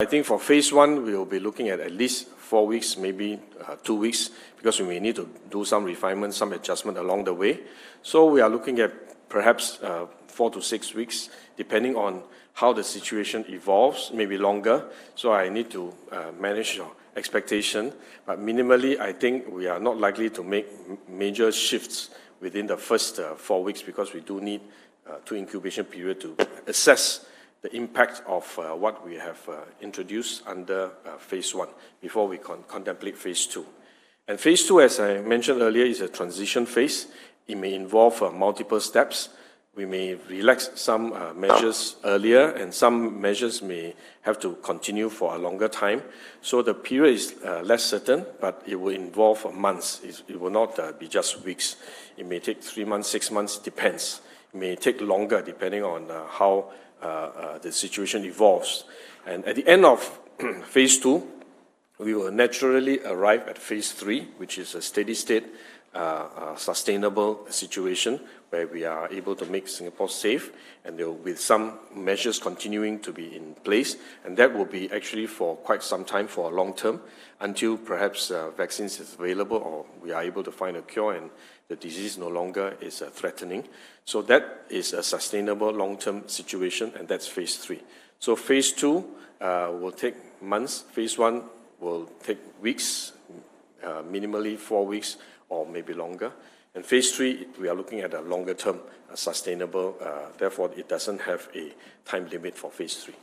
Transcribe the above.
I think for phase 1, we will be looking at least 4 weeks, maybe 2 weeks, because we may need to do some refinement, some adjustment along the way. So we are looking at perhaps 4 to 6 weeks, depending on how the situation evolves, maybe longer. So I need to manage your expectation. But minimally, I think we are not likely to make major shifts within the first 4 weeks, because we do need 2 incubation period to assess the impact of what we have introduced under phase 1 before we contemplate phase 2. And phase 2, as I mentioned earlier, is a transition phase. It may involve multiple steps. We may relax some measures earlier, and some measures may have to continue for a longer time. So the period is less certain, but it will involve months. It will not be just weeks. It may take 3 months, 6 months, depends. It may take longer depending on how the situation evolves. And at the end of phase 2, we will naturally arrive at phase 3, which is a steady state, sustainable situation where we are able to make Singapore safe, and there will be some measures continuing to be in place, and that will be actually for quite some time, for a long term, until perhaps vaccines is available or we are able to find a cure and the disease no longer is threatening. So that is a sustainable long-term situation, and that's phase 3. So phase 2 will take months. Phase 1 will take weeks, minimally 4 weeks or maybe longer. And phase 3, we are looking at a longer-term sustainable, therefore it doesn't have a time limit for phase 3.